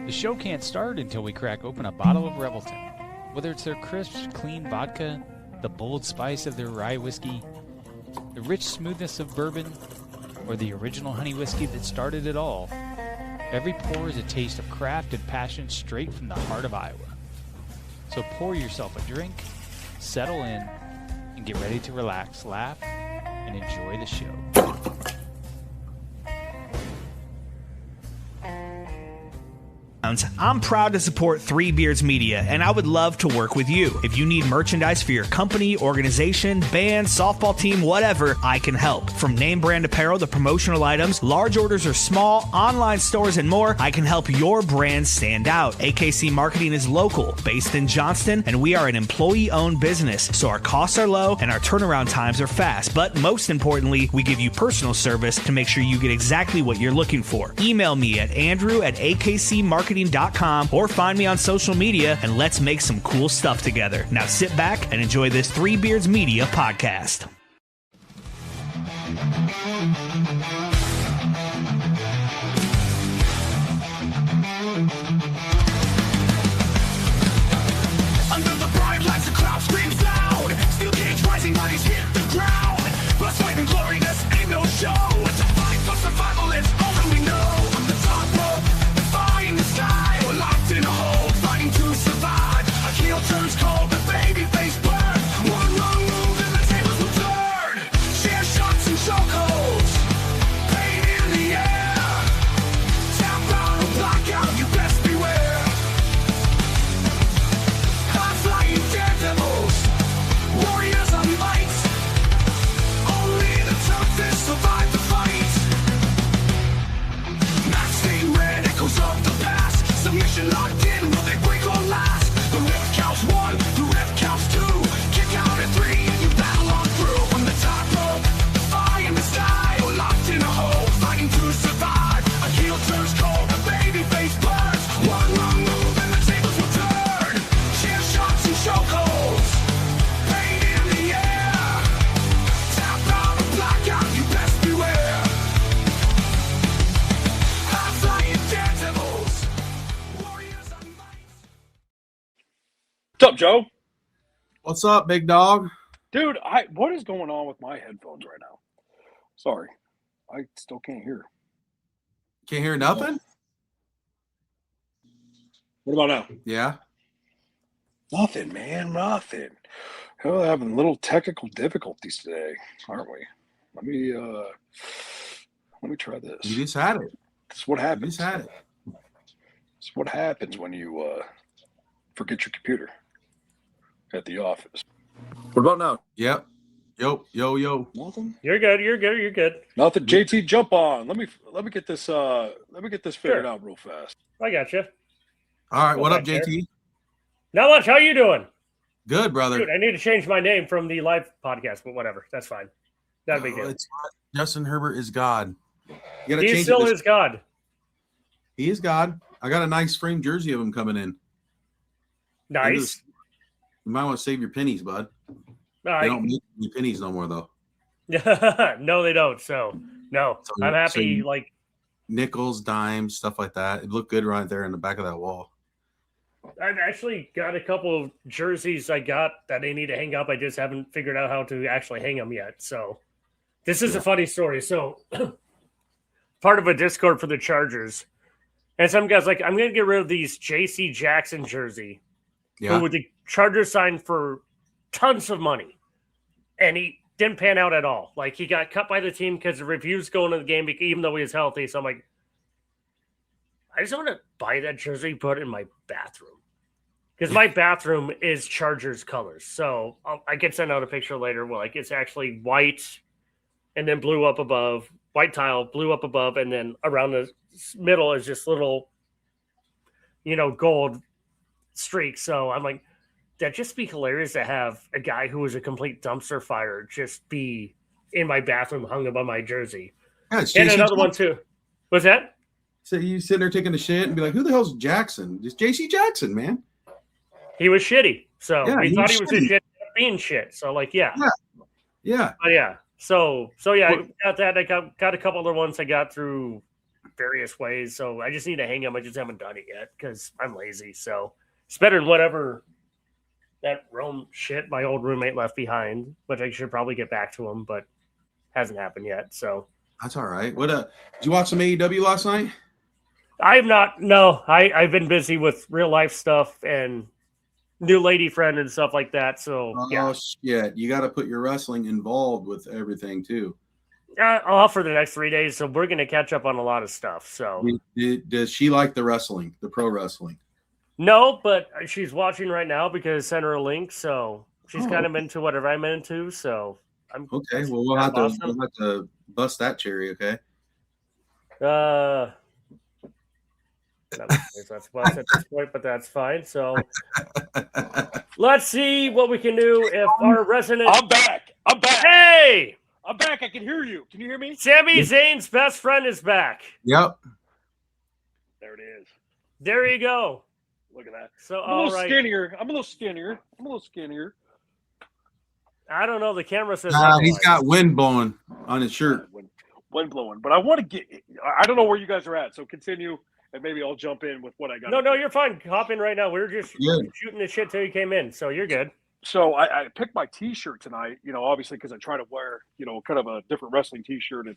The show can't start until we crack open a bottle of Revelton. Whether it's their crisp, clean vodka, the bold spice of their rye whiskey, the rich smoothness of bourbon, or the original honey whiskey that started it all, every pour is a taste of craft and passion straight from the heart of Iowa. So pour yourself a drink, settle in, and get ready to relax, laugh, and enjoy the show. I'm proud to support Three Beards Media, and I would love to work with you. If you need merchandise for your company, organization, band, softball team, whatever, I can help. From name brand apparel to promotional items, large orders or small, online stores, and more, I can help your brand stand out. AKC Marketing is local, based in Johnston, and we are an employee-owned business, so our costs are low and our turnaround times are fast. But most importantly, we give you personal service to make sure you get exactly what you're looking for. Email me at andrew@akcmarketing.com or find me on social media and let's make some cool stuff together. Now sit back and enjoy this Three Beards Media podcast. Under the bright lights, the crowd screams loud. Steel cage rising, bodies hit the ground. Blood, sweat, and glory, this ain't no show. It's a fight for survival, it's all that we know. From the top rope, defying the sky. We're locked in a hole, fighting to survive. A heel turns cold, the baby face burns. One wrong move and the tables will turn. Chair shots and chokeholds, pain in the air. Tap out or blackout, you best beware. High-flying daredevils, warriors of might. Only the toughest survive the fight. Match stained red echoes of the past. Submission locked in, will they break or last? The rip counts 1, the rip counts 2. Kick out at 3 and you battle on through. From the top rope, defying the sky. We're locked in a hole, fighting to survive. A heel turns cold, the baby face burns. One wrong move and the tables will turn. Chair shots and chokeholds, pain in the air. Tap out or blackout, you best beware. High-flying daredevils, warriors of might. What's up, Joe? What's up, big dog? Dude, what is going on with my headphones right now? Sorry. I still can't hear. Can't hear nothing? What about now? Yeah. Nothing, man. Nothing. We're having little technical difficulties today, aren't we? Let me try this. You just had it. This is what You happens. just had it. It's what happens when you forget your computer at the office. What about now? Yep. Yo. Nothing. You're good. You're good. Nothing. JT, jump on. Let me get this. Let me get this figured out real fast. I got you. All right. Go What up, back JT? Not much. How you doing? Good, brother. Dude, I need to change my name from the live podcast, but whatever. That's fine. Not a big deal. It's Justin Herbert is God. You gotta He change still it. is God. He is God. I got a nice framed jersey of him coming in. Nice. You might want to save your pennies, bud. They don't make any pennies no more, though. No, they don't. So, no. So- I'm happy. so you- Like, Nickels, dimes, stuff like that. It looked good right there in the back of that wall. I've actually got a couple of jerseys I got that I need to hang up. I just haven't figured out how to actually hang them yet. So, this is a funny story. So, part of a Discord for the Chargers. And some guy's like, I'm going to get rid of these JC Jackson jersey. Yeah. Who the Chargers signed for tons of money. And he didn't pan out at all. Like, he got cut by the team because the reviews going in the game, even though he was healthy. So I'm like, I just want to buy that jersey, put it in my bathroom. Because my bathroom is Chargers colors. So I can send out a picture later. Well, like, it's actually white and then blue up above, white tile, blue up above, and then around the middle is just little, gold streaks. So I'm like, that'd just be hilarious to have a guy who was a complete dumpster fire just be in my bathroom hung above my jersey. Yeah, it's And JC another one too. What's that? So you sitting there taking a shit and be like, who the hell's Jackson? It's JC Jackson, man. He was shitty. So Yeah, we he thought was he was shitty. a shit being shit. So like, yeah. Yeah. But yeah. So yeah, I got that. I got a couple other ones I got through various ways. So I just need to hang him. I just haven't done it yet because I'm lazy. So it's better than whatever that Rome shit my old roommate left behind, which I should probably get back to him, but hasn't happened yet. So that's all right. What did you watch some AEW last night? I've not. No, I've been busy with real life stuff and new lady friend and stuff like that. So yeah, shit, you got to put your wrestling involved with everything too. Off for the next 3 days, so we're going to catch up on a lot of stuff. So does she like the wrestling, the pro wrestling? No, but she's watching right now because I sent her a link. So she's kind of into whatever I'm into. So I'm okay. Well, we'll have to bust that cherry. Okay. That's bust at this point, but that's fine. So let's see what we can do if our resident. I'm back. Hey, I'm back. I can hear you. Can you hear me? Sami Zayn's best friend is back. Yep. There it is. There you go. Look at that. So I'm a little skinnier. I'm a little skinnier. I don't know. The camera says he's got wind blowing on his shirt. Wind blowing. But I want to get. I don't know where you guys are at. So continue, and maybe I'll jump in with what I got. No, you're fine. Hop in right now. We were just shooting the shit till you came in, so you're good. So I picked my T-shirt tonight. Obviously because I try to wear kind of a different wrestling T-shirt, and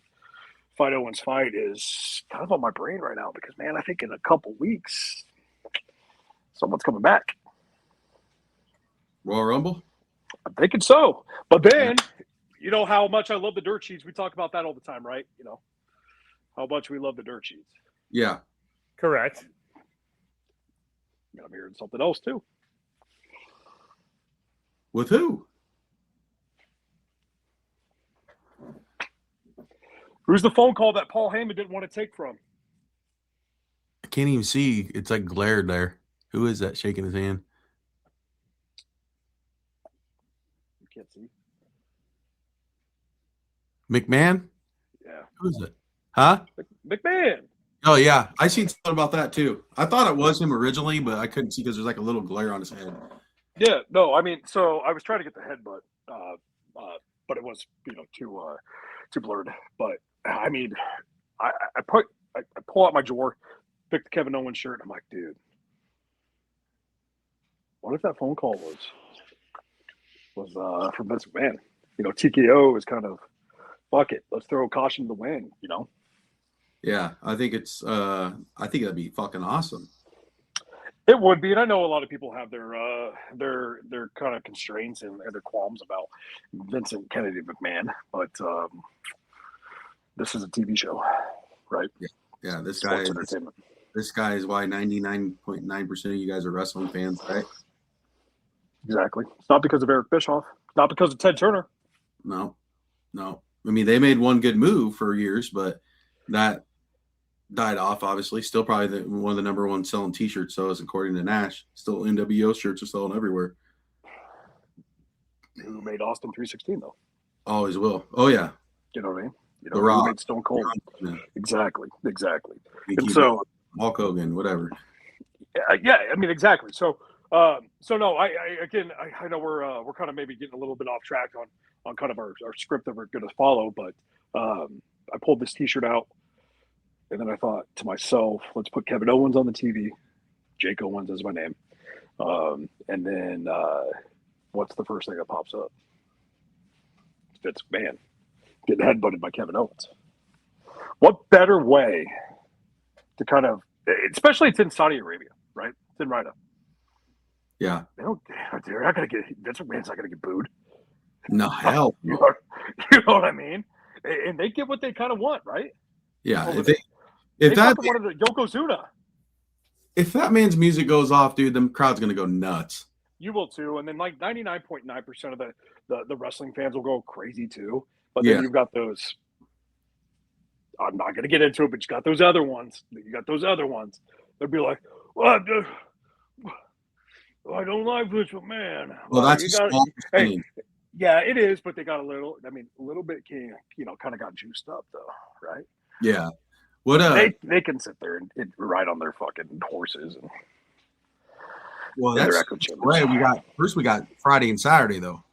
Fight Owens Fight is kind of on my brain right now because man, I think in a couple weeks. Someone's coming back. Royal Rumble? I'm thinking so. But then, you know how much I love the dirt sheets. We talk about that all the time, right? How much we love the dirt sheets. Yeah. Correct. I'm hearing something else, too. With who? Who's the phone call that Paul Heyman didn't want to take from? I can't even see. It's like glared there. Who is that shaking his hand? You can't see. McMahon? Yeah. Who is it? Huh? McMahon. Oh, yeah. I seen something about that, too. I thought it was him originally, but I couldn't see because there's like a little glare on his head. Yeah. No, I mean, so I was trying to get the headbutt, but it was, too blurred. But, I mean, I pull out my drawer, pick the Kevin Owens shirt, and I'm like, dude. What if that phone call was from Vince McMahon? TKO is kind of fuck it. Let's throw caution to the wind. Yeah, I think that'd be fucking awesome. It would be, and I know a lot of people have their kind of constraints and their qualms about Vincent Kennedy McMahon, but this is a TV show, right? Yeah. This guy is why 99.9% of you guys are wrestling fans, right? Exactly. It's not because of Eric Bischoff. Not because of Ted Turner. No. I mean, they made one good move for years, but that died off, obviously. Still probably one of the number one selling T-shirts, so according to Nash. Still NWO shirts are selling everywhere. Who made Austin 316, though? Always will. Oh, yeah. You know what I mean? The Rock. Who made Stone Cold. Yeah. Exactly. And so Hulk Hogan, whatever. Yeah, I mean, exactly. So no, I know we're kind of maybe getting a little bit off track on kind of our script that we're going to follow, but I pulled this T-shirt out, and then I thought to myself, let's put Kevin Owens on the TV. Jake Owens is my name, and then what's the first thing that pops up? Vince McMahon getting headbutted by Kevin Owens. What better way to kind of, especially it's in Saudi Arabia, right? It's in Riyadh. Yeah. They're not going to get, Vince McMahon's not going to get booed. No, hell. You know what I mean? And they get what they kind of want, right? Yeah. If that wanted the Yokozuna. If that man's music goes off, dude, the crowd's going to go nuts. You will too. And then like 99.9% of the wrestling fans will go crazy too. But then you've got those, I'm not going to get into it, but you got those other ones. They'll be like, well, I don't like Vince McMahon. Well, that's yeah, it is, but they got a little bit, kind of got juiced up though, right? Yeah. What they can sit there and ride on their fucking horses and that's echo chambers. Right. We got Friday and Saturday though.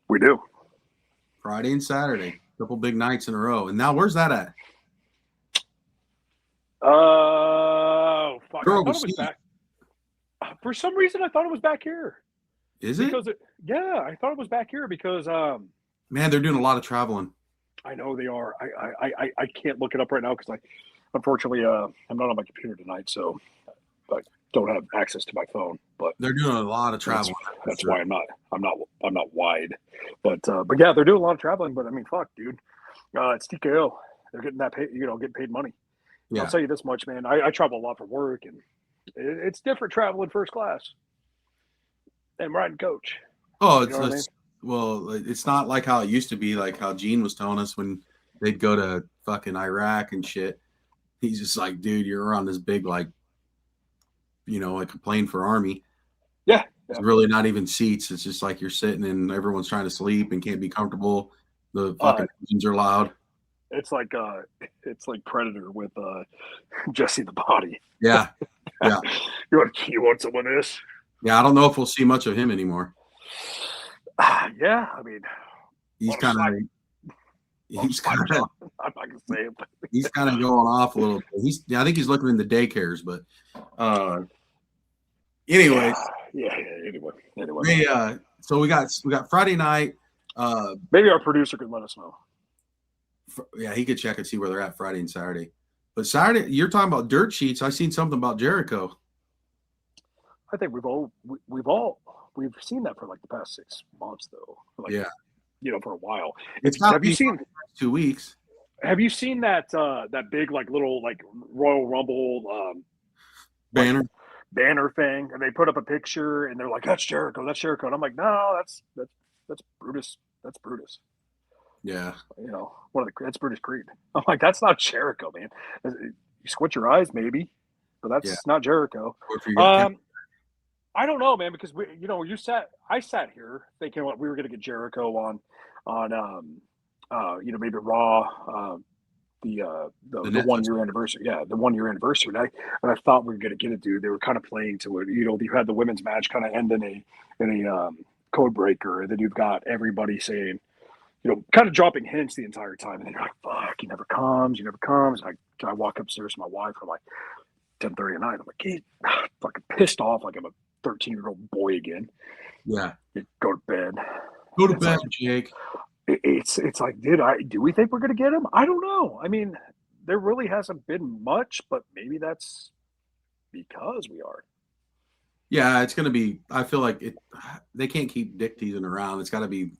We do. Friday and Saturday, couple big nights in a row. And now where's that at? Oh, fuck. You're I thought it was overseas. back. For some reason, I thought it was back here. Is it? Yeah, I thought it was back here because Man, they're doing a lot of traveling. I know they are. I can't look it up right now because unfortunately I'm not on my computer tonight, so I don't have access to my phone. But They're doing a lot of traveling. that's why I'm not wide. But yeah, they're doing a lot of traveling. But I mean, fuck, dude, it's TKO. They're getting that getting paid money. Yeah. I'll tell you this much, man. I travel a lot for work, and it's different traveling first class and riding coach. Oh, You know what I mean? well, it's not like how it used to be, like how Gene was telling us when they'd go to fucking Iraq and shit. He's just like, dude, you're on this big, like, like a plane for Army. Yeah. It's really not even seats. It's just like you're sitting and everyone's trying to sleep and can't be comfortable. The fucking engines are loud. It's like Predator with Jesse the Body. Yeah. Yeah. You want some of this? Yeah, I don't know if we'll see much of him anymore. Yeah, I mean, He's kind of I'm not gonna say it, but he's kind of going off a little bit. I think he's looking in the daycares, but anyways. Yeah. Anyway. So we got Friday night. Maybe our producer could let us know. Yeah, he could check and see where they're at Friday and Saturday. But Saturday, you're talking about dirt sheets. I seen something about Jericho. I think we've seen that for like the past 6 months, though. Like, yeah, for a while. Have you seen 2 weeks? Have you seen that big like little like Royal Rumble banner thing? And they put up a picture and they're like, "That's Jericho, that's Jericho." And I'm like, "No, that's Brutus. That's Brutus." Yeah, that's Brutus Creed. I'm like, "That's not Jericho, man." You squint your eyes, maybe, but that's not Jericho. I don't know, man, because I sat here thinking what we were going to get Jericho on maybe Raw, the 1 year anniversary. Yeah, the 1 year anniversary. And I thought we were going to get it, dude. They were kind of playing to it. You had the women's match kind of end in a code breaker, and then you've got everybody saying, kind of dropping hints the entire time. And then you're like, fuck, he never comes. And I walk upstairs to my wife from like 10:30 at night. I'm like, he's fucking pissed off like I'm a 13-year-old boy again. Yeah. Go to bed. Go to bed, Jake. It's like, do we think we're going to get him? I don't know. I mean, there really hasn't been much, but maybe that's because we are. Yeah, it's going to be, I feel like they can't keep dick teasing around. It's got to be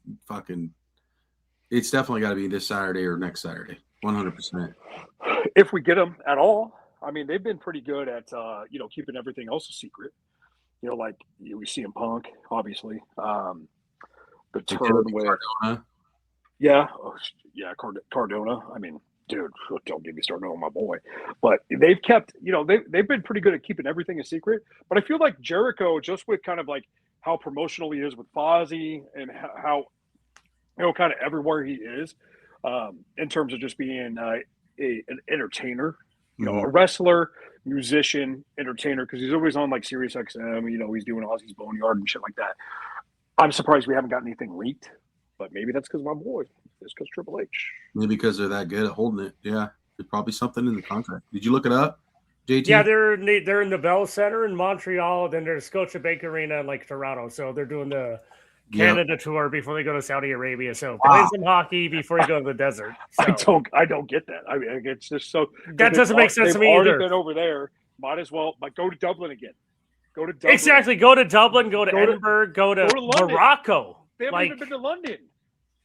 it's definitely got to be this Saturday or next Saturday. 100%. If we get him at all. I mean, they've been pretty good at, keeping everything else a secret. We see him Punk, obviously. The turn with Cardona. Yeah. Cardona. I mean, dude, don't get me started on my boy. But they've kept, they've been pretty good at keeping everything a secret. But I feel like Jericho, just with kind of like how promotional he is with Fozzy and how, kind of everywhere he is, in terms of just being an entertainer. A wrestler, musician, entertainer, because he's always on like Sirius XM, he's doing Ozzy's Boneyard and shit like that. I'm surprised we haven't got anything leaked, but maybe that's because my boy. It's because Triple H. Maybe because they're that good at holding it. Yeah, there's probably something in the contract. Did you look it up, JT? Yeah, they're in the Bell Center in Montreal, then there's Scotiabank Arena in like Toronto. So they're doing the Canada tour before they go to Saudi Arabia. So play some hockey before you go to the desert. So. I don't get that. I mean, it's just so that doesn't make sense to me either. either. Been over there, might as well. But go to Dublin again. Go to Dublin. Exactly. Go to Dublin. Go to Edinburgh. Go to Morocco. They haven't even been to London.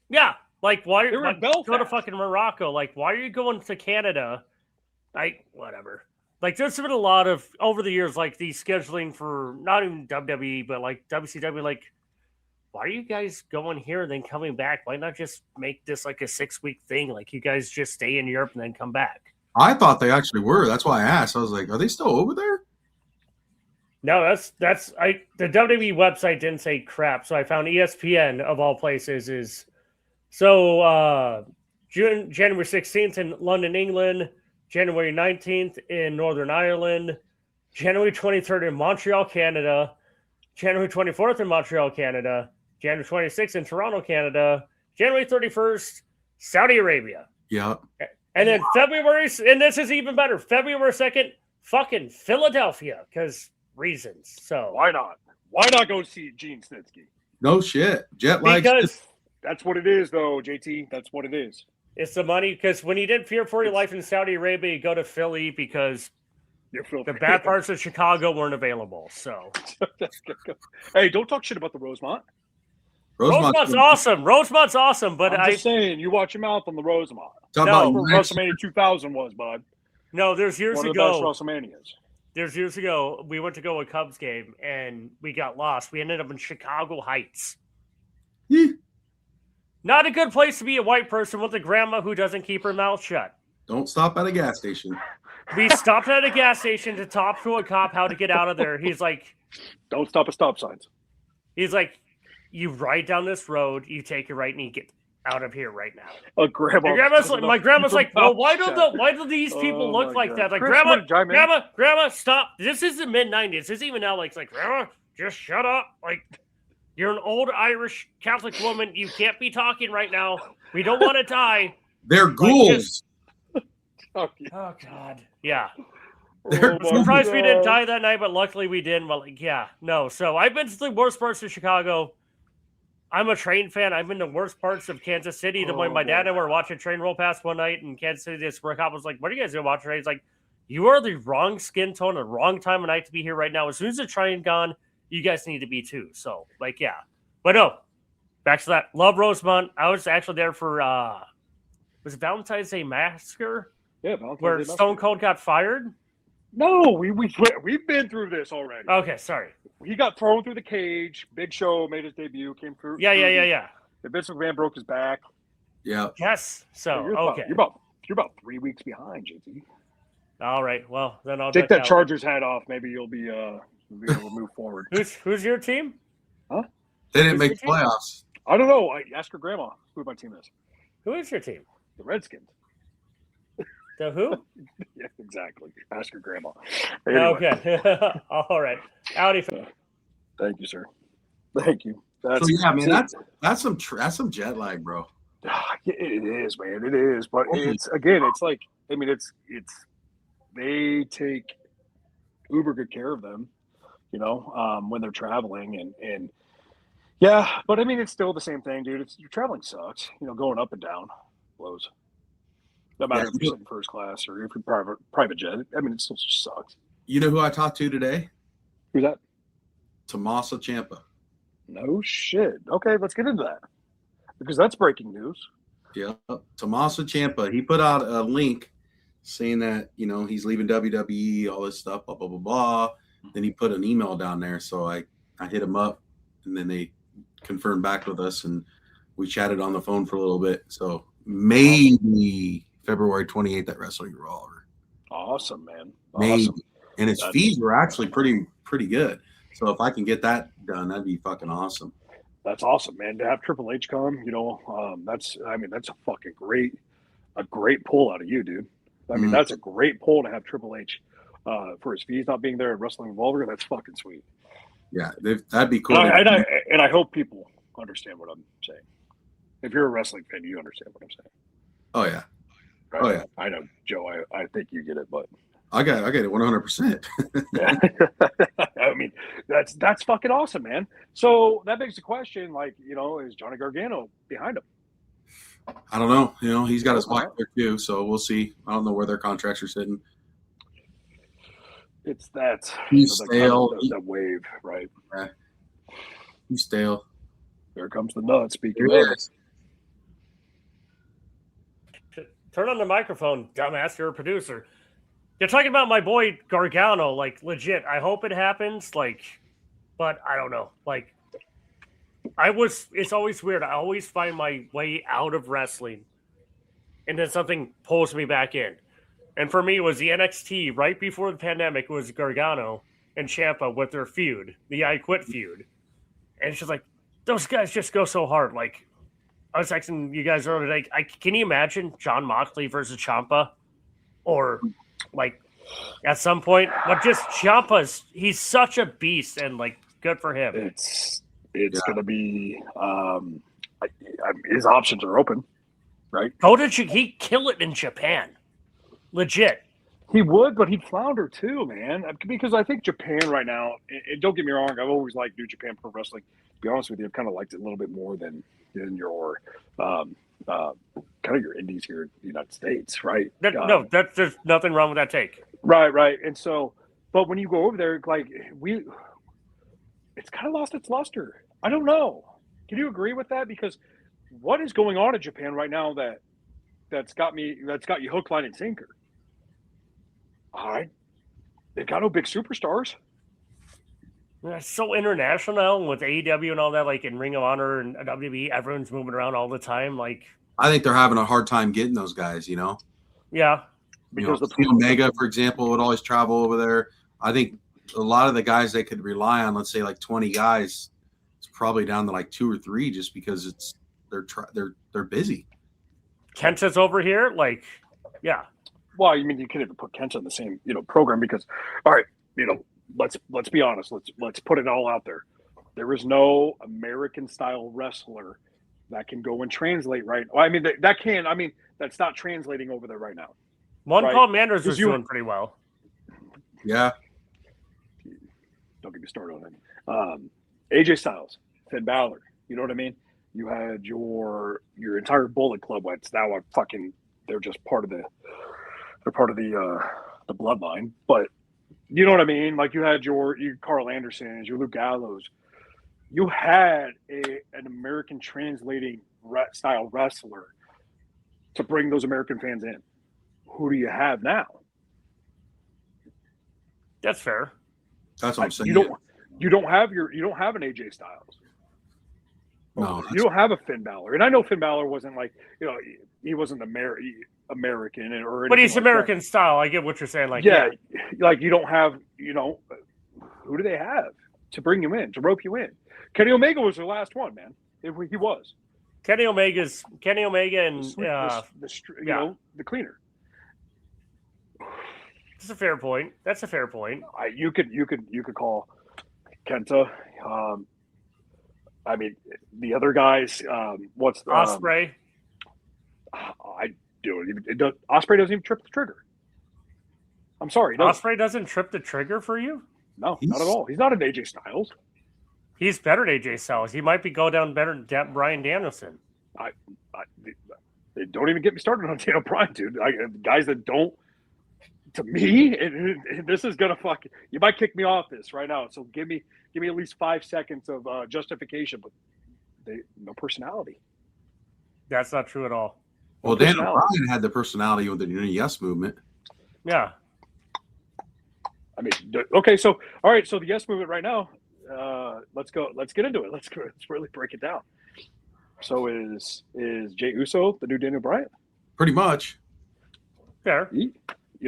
Yeah. Like why? They were in Belfast. Go to fucking Morocco. Like why are you going to Canada? Whatever. Like there's been a lot of over the years like these scheduling for not even WWE but like WCW like. Why are you guys going here and then coming back? Why not just make this like a 6-week thing? Like you guys just stay in Europe and then come back. I thought they actually were. That's why I asked. I was like, are they still over there? No, the WWE website didn't say crap. So I found ESPN of all places is January 16th in London, England, January 19th in Northern Ireland, January 23rd in Montreal, Canada, January 24th in Montreal, Canada, January 26th in Toronto, Canada, January 31st, Saudi Arabia. Yeah. And then February, and this is even better, February 2nd, fucking Philadelphia, because reasons. So Why not? Why not go see Gene Snitsky? No shit. Jet lag. because That's what it is, though, JT. That's what it is. it's the money. Because when you did Fear for Your Life in Saudi Arabia, you go to Philly because the bad parts of Chicago weren't available. So Hey, don't talk shit about the Rosemont. Rosemont's awesome. Rosemont's awesome, but I'm just saying, you watch your mouth on the Rosemont. Talk No, about That's where WrestleMania 2000 was, bud. no, there's years One of the ago. best WrestleManias. There's years ago, we went to go to a Cubs game and we got lost. We ended up in Chicago Heights. Yeah. Not a good place to be a white person with a grandma who doesn't keep her mouth shut. Don't stop at a gas station. We stopped at a gas station to talk to a cop how to get out of there. He's like, Don't stop at stop signs. you ride down this road, you take a right, and you get out of here right now. My grandma's My grandma's like, well, why do these people Oh look my like God. that? Like, Chris, wanna chime in? grandma, stop. This is the mid-90s. This is even now, like, it's like, grandma, just shut up. Like, you're an old Irish Catholic woman. You can't be talking right now. We don't want to die. They're ghouls. Oh, yeah. Oh, God. Yeah. They're Oh, my Surprised we didn't God. die that night, but luckily we didn't. But, like, yeah. No. So I've been to the worst parts of Chicago. I'm a train fan. I've been to the worst parts of Kansas City. The point my dad and I were watching a train roll past one night in Kansas City. This cop was like, what are you guys doing watching train? He's like, you are the wrong skin tone, the wrong time of night to be here right now. As soon as the train gone, you guys need to be too. So, like, yeah. But no, back to that. Love Rosemont. I was actually there for, was it Valentine's Day Massacre? Yeah, Valentine's Where Day Stone Massacre. Cold got fired? No, we've been through this already. Okay, sorry. He got thrown through the cage. Big Show made his debut. Came through. Yeah. And Vince McMahon broke his back. Yeah. Yes. So, You're okay. You're about 3 weeks behind, JT. All right. Well, then I'll Take check that out. Chargers hat off. Maybe you'll be able to move forward. Who's your team? They didn't make the playoffs. I don't know. Ask her grandma who my team is. Who is your team? The Redskins. The who? Yeah, exactly. Ask her grandma. Anyway, Okay. All right. Audi. Thank you, sir. Thank you. So yeah, man, that's some jet lag, bro. It is, man. It is. But it's again, it's like, I mean, it's they take uber good care of them, when they're traveling and yeah, but I mean, it's still the same thing, dude. Your traveling sucks, going up and down blows. No matter if you're sitting first class or if you're private jet. I mean, it still just sucks. You know who I talked to today? Who's that? Tommaso Ciampa. No shit. Okay, let's get into that because that's breaking news. Yeah, Tommaso Ciampa. He put out a link saying that he's leaving WWE, all this stuff, blah blah blah blah. Then he put an email down there, so I hit him up, and then they confirmed back with us, and we chatted on the phone for a little bit. So maybe February 28th at Wrestling Revolver. Awesome, man. Maybe. Awesome. And his fees were actually pretty good. So if I can get that done, that'd be fucking awesome. That's awesome, man. To have Triple H come, that's a fucking great pull out of you, dude. I mean, that's a great pull to have Triple H for his fees not being there at Wrestling Revolver. That's fucking sweet. Yeah, that'd be cool. And I hope people understand what I'm saying. If you're a wrestling fan, you understand what I'm saying. Oh yeah. Right? Oh yeah. I know, Joe. I think you get it, but I get it 100%. yeah. I mean, that's fucking awesome, man. So that begs the question, like, is Johnny Gargano behind him? I don't know. He's got his wife there too, so we'll see. I don't know where their contracts are sitting. It's that He's stale. That wave, right? Yeah. He's stale. There comes the nut. Speaking There of, it is. Turn on the microphone, dumbass. You're a producer. You're talking about my boy Gargano, like legit. I hope it happens, like, but I don't know. Like, it's always weird. I always find my way out of wrestling, and then something pulls me back in. And for me, it was the NXT right before the pandemic. It was Gargano and Ciampa with their feud, the I Quit feud, and it's just like those guys just go so hard. Like, I was texting you guys earlier, like, can you imagine John Moxley versus Ciampa, or like at some point? But just he's such a beast, and like, good for him. it's going to be his options are open. right? He'd kill it in Japan. Legit. He would, but he'd flounder too, man. Because I think Japan right now, and don't get me wrong, I've always liked New Japan Pro Wrestling. To be honest with you, I've kind of liked it a little bit more than your kind of your indies here in the United States, right? No, there's nothing wrong with that take. Right. And so, but when you go over there, like it's kind of lost its luster. I don't know. Can you agree with that? Because what is going on in Japan right now that's got you hook, line, and sinker? They've got no big superstars. It's so international now with AEW and all that, like in Ring of Honor and WWE, everyone's moving around all the time. Like, I think they're having a hard time getting those guys, you know? Yeah. Because the Omega, for example, would always travel over there. I think a lot of the guys they could rely on, let's say like 20 guys, it's probably down to like 2 or 3 just because they're busy. Kenta's over here, like, yeah. Well, you mean you can't even put Kenta in the same, program because, all right, let's be honest. Let's put it all out there. There is no American style wrestler that can go and translate right. Well, I mean that can. I mean that's not translating over there right now. One right? Paul Manders is doing pretty well. Yeah. Don't get me started on him. AJ Styles, Finn Balor. You know what I mean? You had your entire Bullet Club. It's now they're just part of the bloodline. But you know what I mean? Like you had your Carl Anderson, your Luke Gallows. You had an American translating style wrestler to bring those American fans in. Who do you have now? That's fair. That's what I'm saying. You don't have an AJ Styles. No, you don't have a Finn Balor. And I know Finn Balor wasn't like, he wasn't American or anything. But he's like American that. style. I get what you're saying. Like, yeah, like you don't have, who do they have to bring you in, to rope you in? Kenny Omega was the last one, man. He was. Kenny Omega and the cleaner. That's a fair point. You could call Kenta. I mean, the other guys. What's the Ospreay? Ospreay doesn't even trip the trigger. I'm sorry. Ospreay doesn't trip the trigger for you? No, not at all. He's not an AJ Styles. He's better than AJ Styles. He might go down better than Bryan Danielson. Don't even get me started on Daniel Bryan, dude. Guys that don't. To me, this is gonna you might kick me off this right now. So give me at least 5 seconds of justification, but no personality. That's not true at all. Well, Daniel Bryan had the personality with the Yes movement. Yeah. I mean, okay, so all right, so the Yes movement right now. Let's get into it. Let's really break it down. So is Jey Uso the new Daniel Bryan? Pretty much. Fair. You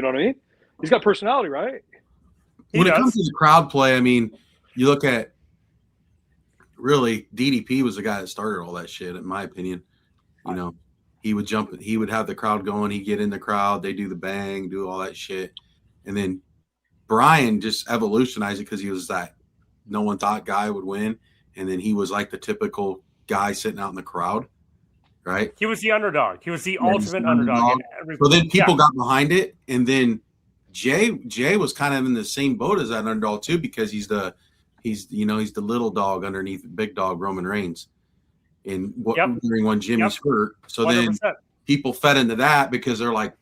know what I mean? He's got personality, right? When it comes to the crowd play, I mean, you look at really DDP was the guy that started all that shit, in my opinion. He would jump, he would have the crowd going, he'd get in the crowd, they do the bang, do all that shit. And then Bryan just evolutionized it because he was that no one thought guy would win. And then he was like the typical guy sitting out in the crowd, right? He was the underdog. He was the ultimate underdog. So then people got behind it. And then Jay was kind of in the same boat as that underdog too, because he's the little dog underneath the big dog Roman Reigns. During when Jimmy's hurt. So 100%. Then people fed into that because they're like,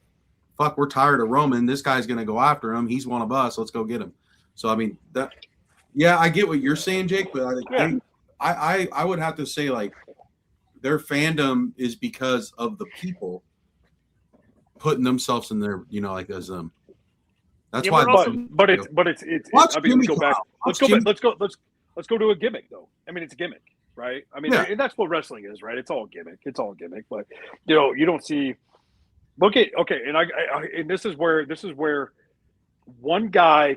fuck, we're tired of Roman. This guy's going to go after him. He's one of us. Let's go get him. So, I mean, I get what you're saying, Jake, but I would have to say, like, their fandom is because of the people putting themselves in their, as them. That's why. But it's. I mean, let's go back. Let's go to a gimmick, though. I mean, it's a gimmick. Right. I mean, and that's what wrestling is, right? It's all gimmick. But you don't see. Look at and this is where one guy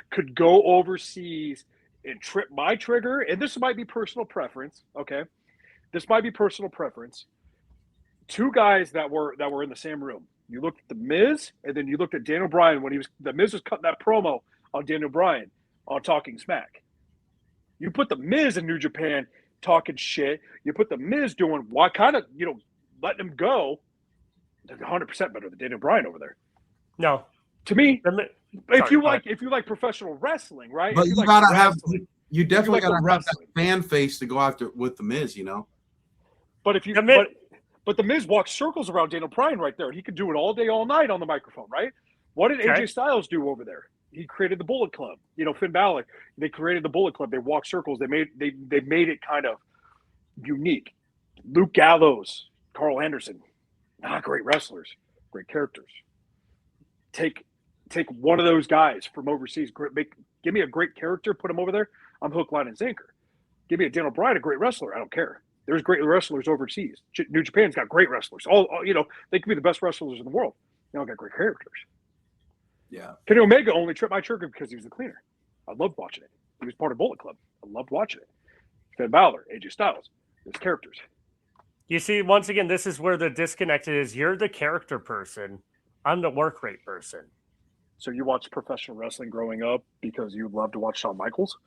could go overseas and trip my trigger, and this might be personal preference. Okay, this might be personal preference. Two guys that were in the same room. You looked at the Miz, and then you looked at Daniel Bryan when the Miz was cutting that promo on Daniel Bryan on Talking Smack. You put the Miz in New Japan talking shit. You put the Miz doing what kind of, letting him go, they're 100% better than Daniel Bryan over there. No. To me, if you sorry. like professional wrestling, right? But if you like gotta have, wrestling, you definitely like the gotta have that wrestling. fan face to go after with the Miz, you know. But if you, The Miz- but the Miz walks circles around Daniel Bryan right there. He could do it all day, all night on the microphone, right? What did Okay. AJ Styles do over there? He created the Bullet Club. You know, Finn Balor. They created the Bullet Club. They walked circles. They made it kind of unique. Luke Gallows, Carl Anderson, not great wrestlers, great characters. Take one of those guys from overseas. Give me a great character. Put him over there. I'm hook, line, and sinker. Give me a Daniel Bryan, a great wrestler. I don't care. There's great wrestlers overseas. New Japan's got great wrestlers. All you know, they could be the best wrestlers in the world. They all got great characters. Yeah. Kenny Omega only tripped my trigger because he was the cleaner. I loved watching it. He was part of Bullet Club. I loved watching it. Finn Balor, AJ Styles, his characters. You see, once again, this is where the disconnect is. You're the character person. I'm the work rate person. So you watched professional wrestling growing up because you loved to watch Shawn Michaels?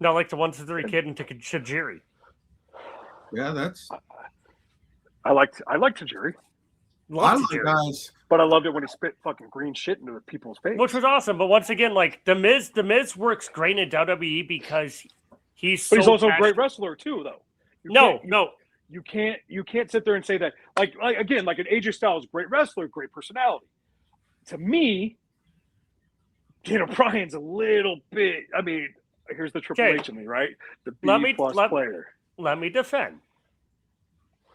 Not like the 1 2 3 kid and Tajiri. Yeah, that's. I liked Tajiri, I like guys. but I loved it when he spit fucking green shit into people's face. Which was awesome. But once again, like the Miz works great in WWE because he's But he's so also a passionate. great wrestler too, though. You can't sit there and say that. Like again, like an AJ Styles, great wrestler, great personality. To me, Daniel Bryan's a little bit. I mean, here's the Triple Okay. H in me, right? The Let B me- plus let- player. Let me defend.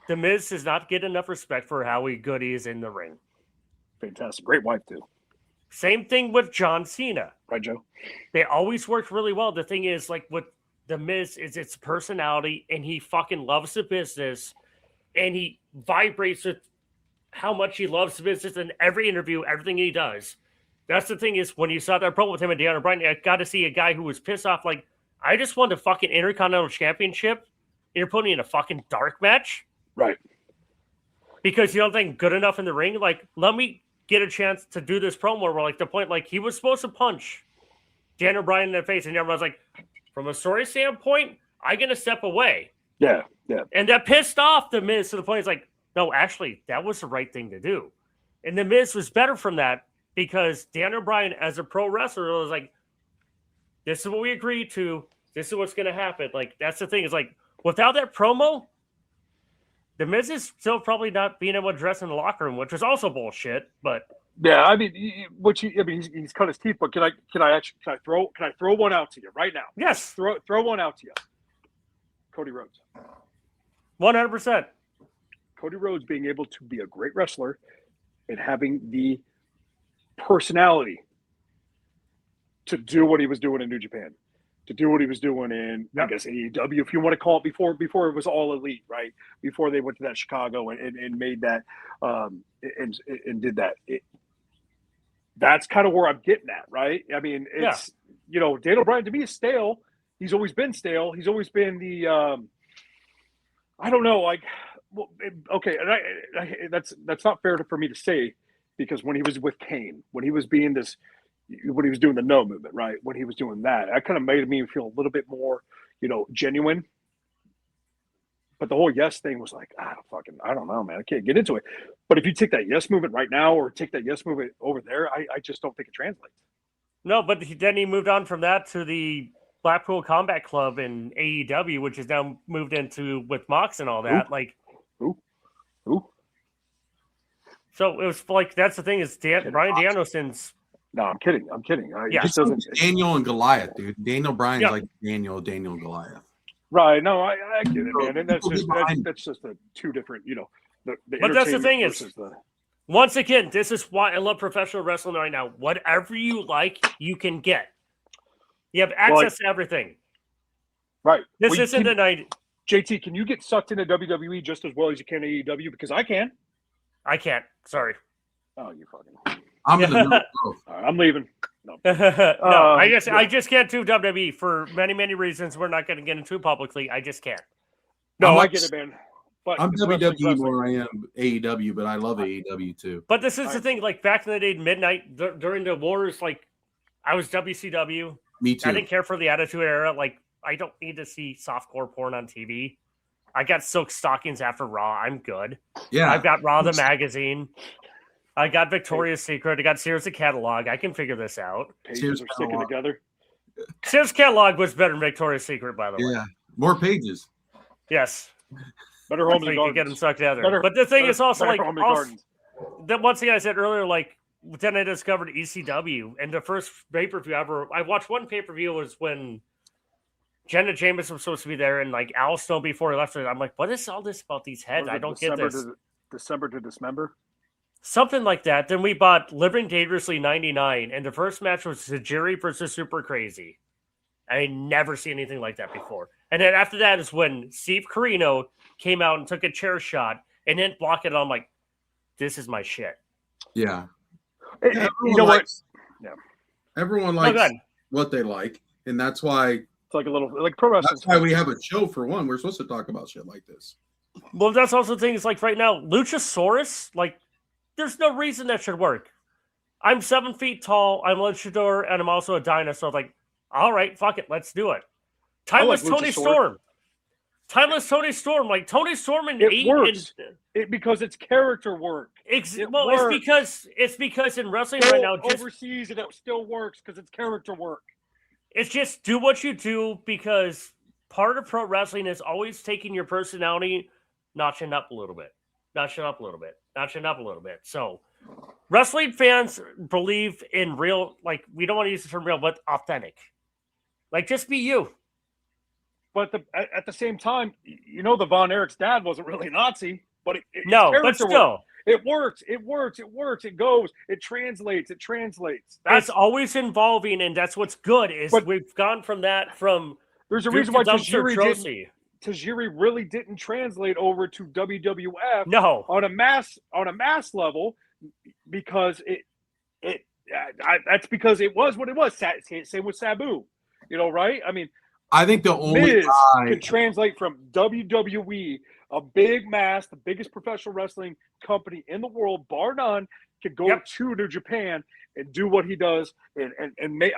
The Miz does not get enough respect for how good he is in the ring. Fantastic, great wife too, Same thing with John Cena. right, Joe? They always worked really well. The thing is, like with the Miz, is its personality, and he fucking loves the business, and he vibrates with how much he loves the business in every interview, everything he does. That's the thing is, when you saw that promo with him and Daniel Bryan, I got to see a guy who was pissed off. Like, I just won the fucking Intercontinental Championship, and you're putting me in a fucking dark match Right. because you don't think I'm good enough in the ring. Like, let me get a chance to do this promo where, like, the point, like, he was supposed to punch Daniel Bryan in the face, and everyone's like, from a story standpoint, I'm going to step away. Yeah. And that pissed off the Miz to the point it's like, no, actually, that was the right thing to do. And the Miz was better from that because Daniel Bryan, as a pro wrestler, was like, this is what we agreed to. This is what's going to happen. Like, that's the thing. Is like, without that promo, the Miz is still probably not being able to dress in the locker room, which is also bullshit. But Yeah, I mean, he's cut his teeth. But can I throw one out to you right now? yes, Throw one out to you. Cody Rhodes. 100%. Cody Rhodes being able to be a great wrestler and having the personality to do what he was doing in New Japan, to do what he was doing in, I guess, AEW, if you want to call it before it was all elite, right? Before they went to that Chicago and made that and did that. That's kind of where I'm getting at, right? I mean, it's, Daniel Bryan to me is stale. He's always been stale. He's always been the, I don't know, like, well, okay, and that's not fair for me to say because when he was with Kane, when he was doing the no movement, right? When he was doing that kind of made me feel a little bit more, genuine. But the whole yes thing was like, I don't know, man. I can't get into it. But if you take that yes movement right now or take that yes movement over there, I just don't think it translates. No, but then he moved on from that to the Blackpool Combat Club in AEW, which is now moved into with Mox and all that. Who? So it was like, that's the thing is Brian Danielson's. No, I'm kidding. Yeah. It doesn't. Daniel and Goliath, dude. Daniel Bryan's like Daniel and Goliath. Right. No, I get it, man. And that's just the two different, But that's the thing is, the... once again, this is why I love professional wrestling right now. Whatever you like, you can get. You have access to everything. Right. This isn't the night. JT, can you get sucked into WWE just as well as you can AEW? Because I can. I can't. Sorry. Oh, you fucking. I'm in the middle of both. All right, I'm leaving. No. No, I just can't do WWE for many, many reasons. We're not going to get into publicly. I just can't. No, I get it, man. But I'm WWE wrestling. more than I am AEW, but I love AEW too. But this is the thing. Like back in the day, midnight during the wars, like I was WCW. Me too. I didn't care for the Attitude Era. Like I don't need to see softcore porn on TV. I got silk stockings after Raw. I'm good. Yeah. I've got Raw the magazine. I got Victoria's Secret. I got Sears the catalog. I can figure this out. Pages are sticking together. Sears catalog was better than Victoria's Secret, by the way. Yeah. More pages. Yes. Better Home So and you can get them Gardens. stuck together. Better- but the thing better- is also better like Home and also, Gardens. that one thing I said earlier, like then I discovered ECW, and the first pay-per-view I watched one pay-per-view was when Jenna Jameson was supposed to be there, and like Al Snow before he left it. I'm like, what is all this about these heads? What was I it, don't December get this. December to Dismember. Something like that. Then we bought Living Dangerously 99, and the first match was Tajiri versus Super Crazy. I had never seen anything like that before. And then after that is when Steve Corino came out and took a chair shot and didn't block it. I'm like, this is my shit. Yeah. You Everyone know what? likes, Yeah. Everyone Oh, likes good. what they like, and that's why It's like a little like pro wrestling. that's why we have a show for one. We're supposed to talk about shit like this. Well, that's also the thing is like right now, Luchasaurus, like, there's no reason that should work. I'm 7 feet tall, I'm a luchador, and I'm also a dinosaur. Like, all right, fuck it, let's do it. Timeless like Tony Luchasaur. Storm. Timeless Tony Storm. Like, Tony Storm and It works. Because it's character work. It works. It's because in wrestling Go right now, just overseas and it still works because it's character work. it's just do what you do because part of pro wrestling is always taking your personality, notching up a little bit, notching up a little bit, notching up a little bit. So wrestling fans believe in real, like, we don't want to use the term real, but authentic. Like, just be you. But at the same time, you know, the Von Erich's dad wasn't really a Nazi, but it's No, but character still. work. It works. It works. It works. It goes. It translates. It translates. It's always involving, and that's what's good is But- we've gone from that from There's a Duke reason why to dumpster Tajiri Josie. really didn't translate over to WWF No, on a mass level because that's because it was what it was. Same with Sabu, you know, right? I mean, I think the only Miz guy can translate from WWE, a big mass, the biggest professional wrestling company in the world, bar none, can go Yep. to New Japan and do what he does. And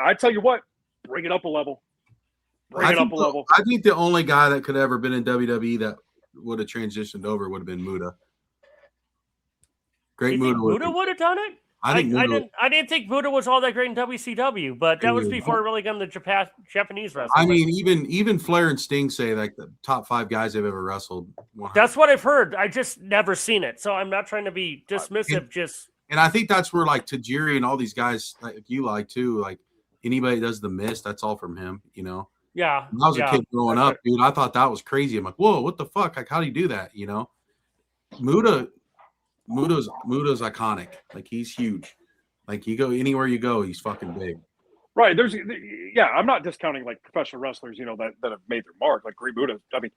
I tell you what, bring it up a level. Bring it up a level. I think the only guy that could have ever been in WWE that would have transitioned over would have been Muda. Great you think Muda. Buddha would have done it? I think Muda. I didn't think Buddha was all that great in WCW, but that was Yeah. before it really got into Japanese wrestling. I mean, even Flair and Sting say like the top 5 guys they've ever wrestled. that's what I've heard. I just never seen it, so I'm not trying to be dismissive. And I think that's where like Tajiri and all these guys like you like too. Like anybody that does the Mist, that's all from him. You know. Yeah. When I was a kid growing that's up, dude, I thought that was crazy. I'm like, whoa, what the fuck? Like, how do you do that? You know, Muda's iconic. Like, he's huge. Like, you go anywhere you go, he's fucking big. Right. I'm not discounting like professional wrestlers, you know, that have made their mark, like Great Buddha. I mean,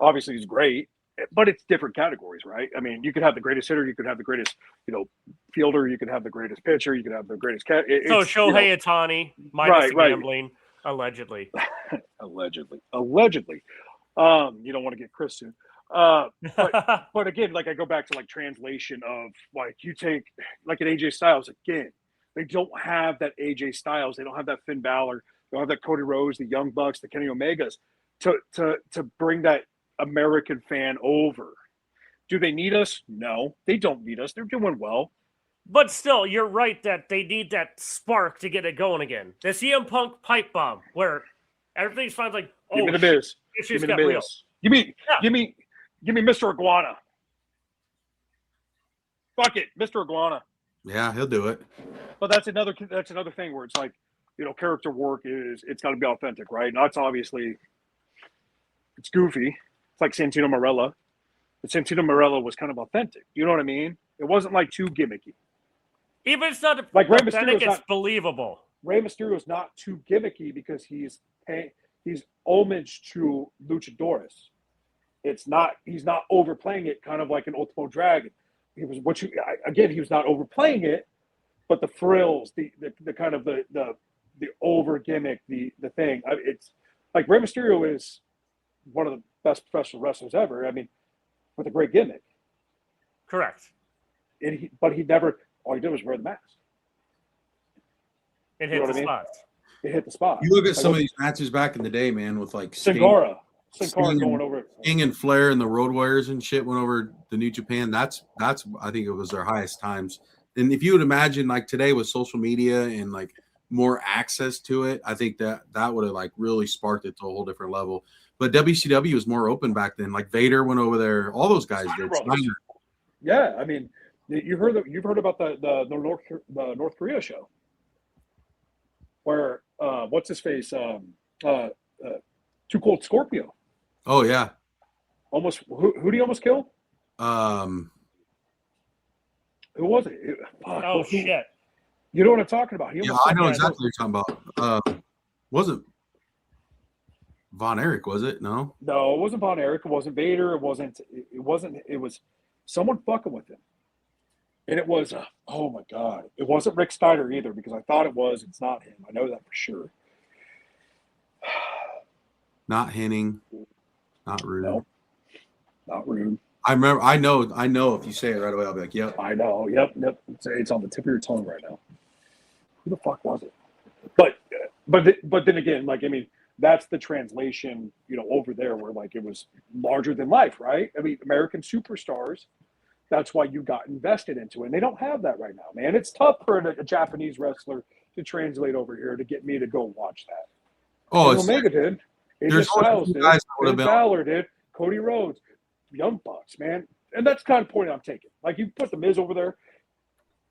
obviously he's great, but it's different categories, right? I mean, you could have the greatest hitter, you could have the greatest, you know, fielder, you could have the greatest pitcher, you could have the greatest cat. So Shohei Ohtani, minus the right. gambling, allegedly. Allegedly. You don't want to get Chris soon. But again, like I go back to like translation of like you take like an AJ Styles again. They don't have that AJ Styles. They don't have that Finn Balor. They don't have that Cody Rhodes, the Young Bucks, the Kenny Omegas to bring that American fan over. Do they need us? No, they don't need us. They're doing well. But still, you're right that they need that spark to get it going again. The CM Punk pipe bomb, where everything's fine. Like, Give me the Miz. It's Give just me got the real. Miz. Give me Mr. Iguana. Fuck it, Mr. Iguana. Yeah, he'll do it. But that's another thing where it's like, you know, character work it's got to be authentic, right? Now it's obviously it's goofy. It's like Santino Marella. But Santino Marella was kind of authentic. You know what I mean? It wasn't like too gimmicky. Even if it's not Like Rey authentic, Mysterio's it's believable. Rey Mysterio is not too gimmicky because he's homage to Luchadores. He's not overplaying it, kind of like an Ultimo Dragon. He was not overplaying it, but the frills, the kind of the over gimmick, the thing. It's like Rey Mysterio is one of the best professional wrestlers ever. I mean, with a great gimmick. Correct. But he never. All he did was wear the mask. It You know hits what the I mean? spot. It hit the spot. You look at some of these matches back in the day, man, with like Sting. Singora. Sin Cara going over. Sting and Flair and the Road Warriors and shit went over to New Japan. That's I think it was their highest times. And if you would imagine like today with social media and like more access to it, I think that would have like really sparked it to a whole different level. But WCW was more open back then. Like Vader went over there. All those guys did. Yeah, I mean, you've heard about the North Korea show where what's his face, Too Cold Scorpio. Oh yeah, almost. Who did he almost kill? Who was it? Shit! You know what I'm talking about? I know exactly what you're talking about. Wasn't Von Erich? Was it? No, it wasn't Von Erich. It wasn't Vader. It wasn't. It was someone fucking with him. And it was, oh my God, it wasn't Rick Steiner either because I thought it was. It's not him. I know that for sure. Not Henning, not Rude. No, not Rude. I remember. I know. If you say it right away, I'll be like, "Yep." I know. Yep. It's on the tip of your tongue right now. Who the fuck was it? But then again, like I mean, that's the translation, over there where like it was larger than life, right? I mean, American superstars. That's why you got invested into it. And they don't have that right now, man. It's tough for a Japanese wrestler to translate over here to get me to go watch that. Oh, Omega did. AJ Styles did. Finn Balor did. Cody Rhodes. Young Bucks, man. And that's the kind of point I'm taking. Like, you put The Miz over there.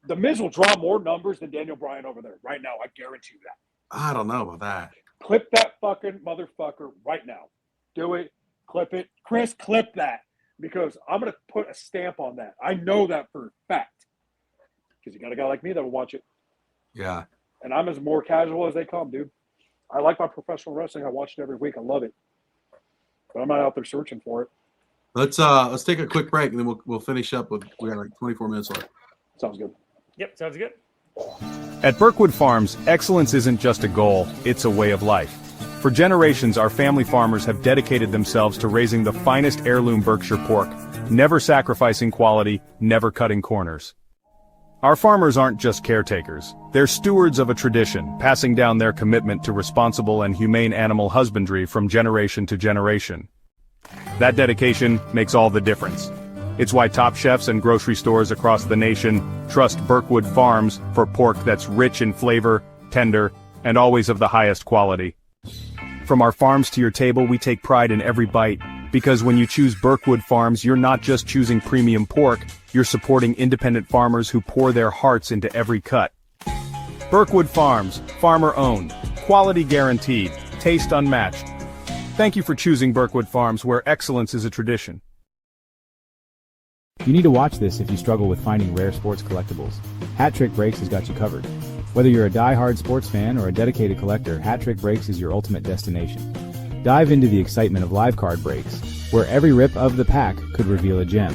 The Miz will draw more numbers than Daniel Bryan over there right now. I guarantee you that. I don't know about that. Clip that fucking motherfucker right now. Do it. Clip it. Chris, clip that. Because I'm going to put a stamp on that. I know that for a fact. Because you got a guy like me that will watch it. Yeah. And I'm as more casual as they come, dude. I like my professional wrestling. I watch it every week. I love it. But I'm not out there searching for it. Let's take a quick break, and then we'll finish up with, we got like 24 minutes left. Sounds good. Yep, sounds good. At Birkwood Farms, excellence isn't just a goal, it's a way of life. For generations, our family farmers have dedicated themselves to raising the finest heirloom Berkshire pork, never sacrificing quality, never cutting corners. Our farmers aren't just caretakers. They're stewards of a tradition, passing down their commitment to responsible and humane animal husbandry from generation to generation. That dedication makes all the difference. It's why top chefs and grocery stores across the nation trust Birkwood Farms for pork that's rich in flavor, tender, and always of the highest quality. From our farms to your table, we take pride in every bite, because when you choose Birkwood Farms, you're not just choosing premium pork, you're supporting independent farmers who pour their hearts into every cut. Birkwood Farms, farmer-owned, quality guaranteed, taste unmatched. Thank you for choosing Birkwood Farms, where excellence is a tradition. You need to watch this if you struggle with finding rare sports collectibles. Hat Trick Breaks has got you covered. Whether you're a die-hard sports fan or a dedicated collector, Hat Trick Breaks is your ultimate destination. Dive into the excitement of live card breaks, where every rip of the pack could reveal a gem.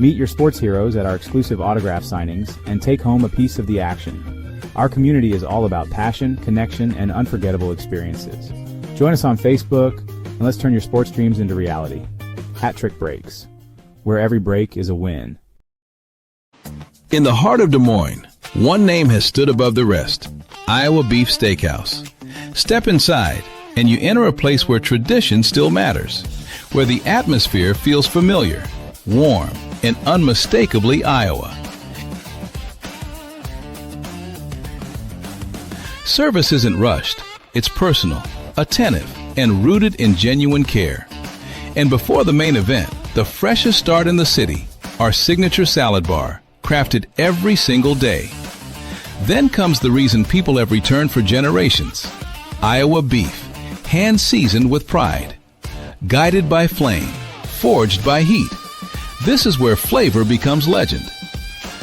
Meet your sports heroes at our exclusive autograph signings and take home a piece of the action. Our community is all about passion, connection, and unforgettable experiences. Join us on Facebook, and let's turn your sports dreams into reality. Hat Trick Breaks, where every break is a win. In the heart of Des Moines, one name has stood above the rest: Iowa Beef Steakhouse. Step inside, and you enter a place where tradition still matters, where the atmosphere feels familiar, warm, and unmistakably Iowa. Service isn't rushed. It's personal, attentive, and rooted in genuine care. And before the main event, the freshest start in the city, our signature salad bar, crafted every single day. Then comes the reason people have returned for generations: Iowa beef, hand-seasoned with pride. Guided by flame, forged by heat. This is where flavor becomes legend.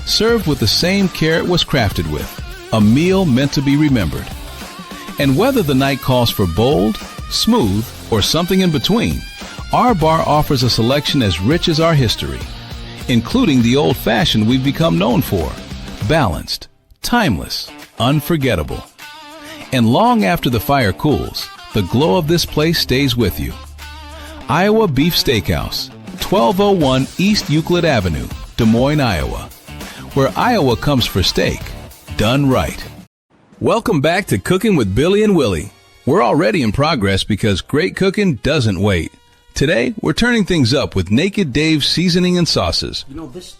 Served with the same care it was crafted with, a meal meant to be remembered. And whether the night calls for bold, smooth, or something in between, our bar offers a selection as rich as our history, including the old-fashioned we've become known for: balanced, timeless, unforgettable. And long after the fire cools, the glow of this place stays with you. Iowa Beef Steakhouse, 1201 East Euclid Avenue, Des Moines, Iowa, where Iowa comes for steak, done right. Welcome back to Cooking with Billy and Willie. We're already in progress because great cooking doesn't wait. Today, we're turning things up with Naked Dave's seasoning and sauces. You know, this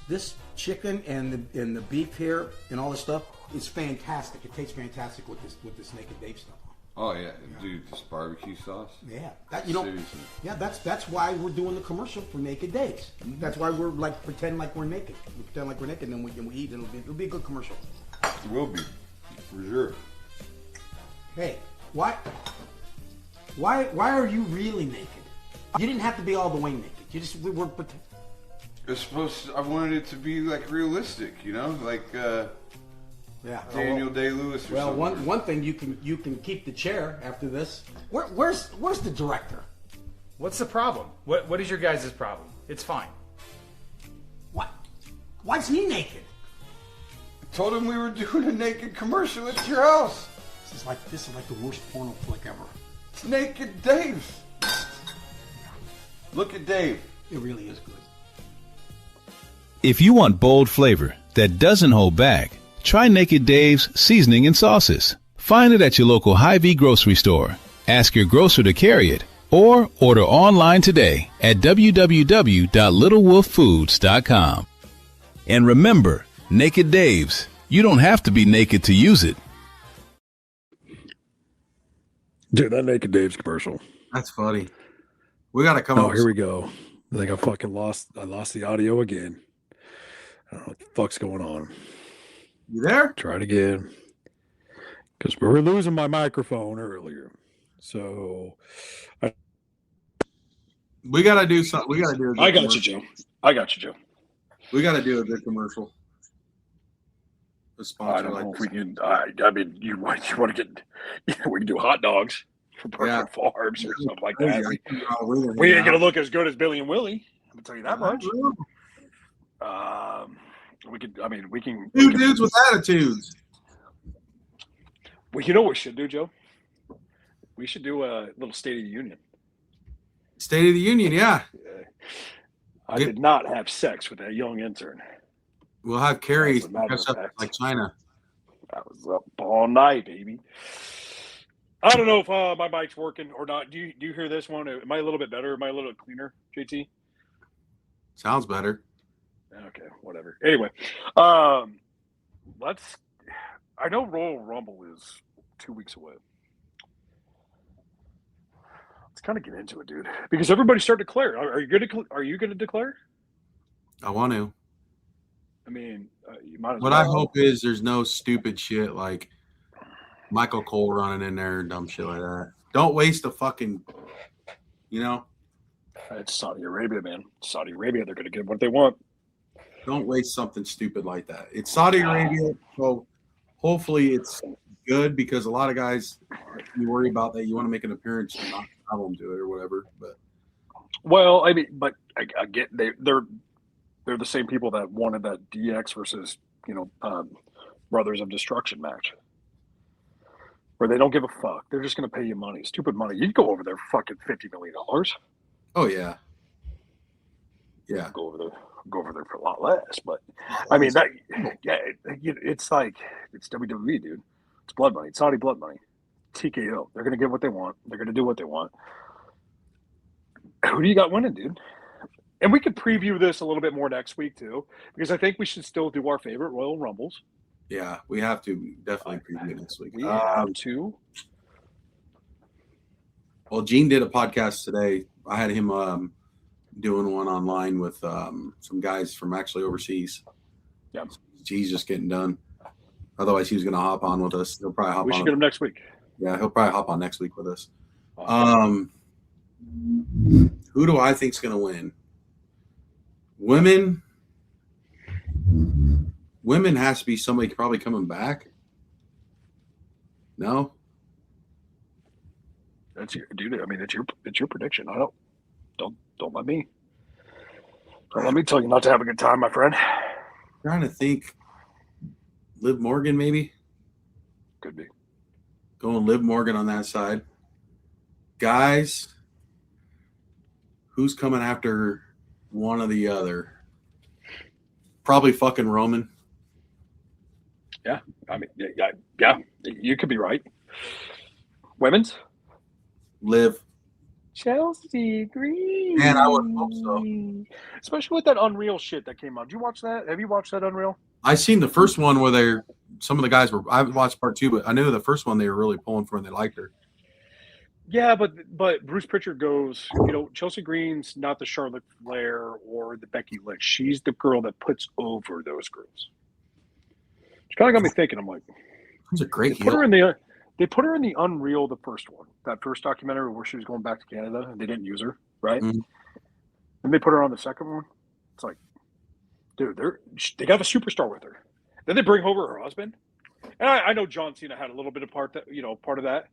chicken and the beef here and all this stuff is fantastic. It tastes fantastic with this Naked Dave stuff. Oh yeah, dude, this barbecue sauce. Yeah, Seriously. Yeah, that's why we're doing the commercial for Naked Daves. That's why we're like pretend like we're naked. We pretend like we're naked, and then we eat. It'll be a good commercial. It will be, for sure. Hey, why are you really naked? You didn't have to be all the way naked. We were pretend. It's supposed to, I wanted it to be like realistic, you know, like Daniel Day-Lewis or something. Well, one thing you can keep the chair after this. Where's the director? What's the problem? What is your guys' problem? It's fine. What? Why's he naked? I told him we were doing a naked commercial at your house. This is like the worst porno flick ever. It's Naked Dave. Look at Dave. It really is good. If you want bold flavor that doesn't hold back, try Naked Dave's seasoning and sauces. Find it at your local Hy-Vee grocery store. Ask your grocer to carry it or order online today at www.littlewolffoods.com. And remember, Naked Dave's, you don't have to be naked to use it. Dude, that Naked Dave's commercial. That's funny. We got to come Oh, up. here we go. I think I lost the audio again. I don't know what the fuck's going on. You there? Try it again. Because we were losing my microphone earlier. So We got to do something. We got to do a good commercial. I got you, Joe. We got to do a good commercial. A I sponsor don't like know if we can. I mean, you want to get. We can do hot dogs from Berkshire Farms or something like that. We ain't gonna look as good as Billy and Willie. I'm gonna tell you that much. We could. I mean, we can. Two dudes with attitudes. Well, you know what we should do, Joe? We should do a little State of the Union. State of the Union, yeah. I did not have sex with that young intern. We'll have Carrie As a matter dress of up fact. like China. I was up all night, baby. I don't know if my mic's working or not. Do you hear this one? Am I a little bit better? Am I a little cleaner, JT? Sounds better. Okay, whatever. Anyway, let's. I know Royal Rumble is 2 weeks away. Let's kind of get into it, dude, because everybody's starting to declare. Are you going to declare? I want to. I mean, you might as What well. I hope is there's no stupid shit like Michael Cole running in there and dumb shit like that. Don't waste a fucking, It's Saudi Arabia, man. Saudi Arabia, they're going to get what they want. don't waste something stupid like that. It's Saudi Arabia, so hopefully it's good because a lot of guys you worry about that you want to make an appearance and not travel them to it or whatever. But Well, I mean, but I get they're the same people that wanted that DX versus Brothers of Destruction match, where they don't give a fuck. They're just going to pay you money, stupid money. You'd go over there for fucking $50 million. oh yeah, yeah. Go over there for a lot less. But I mean it's like it's WWE, dude. It's blood money. It's Saudi blood money. TKO. They're going to get what they want. They're going to do what they want. Who do you got winning, dude? And we could preview this a little bit more next week too, because I think we should still do our favorite Royal Rumbles. Yeah, we have to definitely preview next week. We have to. Well, Gene did a podcast today. I had him doing one online with some guys from actually overseas. Yeah, G's just getting done. Otherwise, he was going to hop on with us. He'll probably hop on. We should get him next week. Yeah, he'll probably hop on next week with us. Who do I think's going to win? Women has to be somebody probably coming back. No, That's your dude. I mean, it's your prediction. I don't let me tell you not to have a good time, my friend. trying to think. Liv Morgan, maybe. Could be. Going Liv Morgan on that side. Guys, who's coming after one or the other? Probably fucking Roman. Yeah, I mean, yeah, you could be right. Women's? Liv. Chelsea Green. Man, I would hope so. Especially with that Unreal shit that came out. Did you watch that? Have you watched that Unreal? I seen the first one where some of the guys were. I watched part 2, but I knew the first one they were really pulling for and they liked her. Yeah, but Bruce Pritchard goes, Chelsea Green's not the Charlotte Flair or the Becky Lynch. She's the girl that puts over those girls. She kind of got me thinking. I'm like, she's a great heel. They put her in the Unreal, the first one, that first documentary where she was going back to Canada and they didn't use her, right? Mm-hmm. And they put her on the second one. It's like, dude, they got a superstar with her. Then they bring over her husband. And I know John Cena had a little bit of part of that.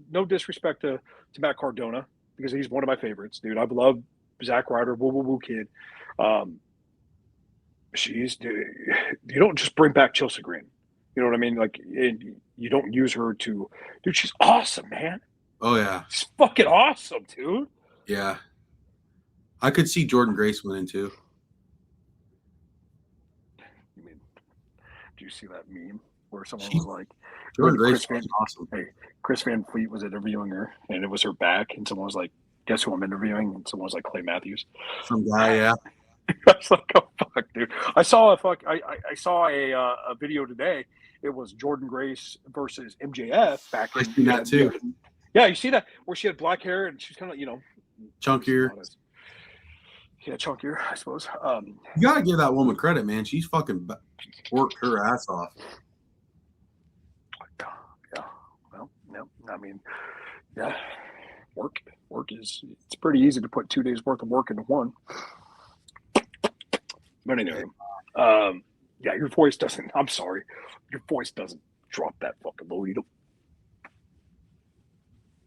No disrespect to Matt Cardona, because he's one of my favorites, dude. I've loved Zack Ryder, woo woo woo kid. You don't just bring back Chelsea Green. You know what I mean? Like, you don't use her to, dude. She's awesome, man. Oh yeah, she's fucking awesome, dude. Yeah, I could see Jordan Grace winning too. You mean? Do you see that meme where someone was like, Jordan Grace was awesome. Hey, Chris Van Fleet was interviewing her, and it was her back, and someone was like, "Guess who I'm interviewing?" And someone was like, "Clay Matthews." Some guy, yeah. I was like, "Oh fuck, dude!" I saw a video today. It was Jordan Grace versus MJF back. I see that too. Yeah, you see that where she had black hair and she's kind of chunkier. Yeah, chunkier, I suppose. You gotta give that woman credit, man. She's fucking worked her ass off. Yeah. Well, no, I mean, yeah. Work is, it's pretty easy to put 2 days worth of work into one. But anyway, yeah, your voice doesn't. I'm sorry, your voice doesn't drop that fucking low. You don't.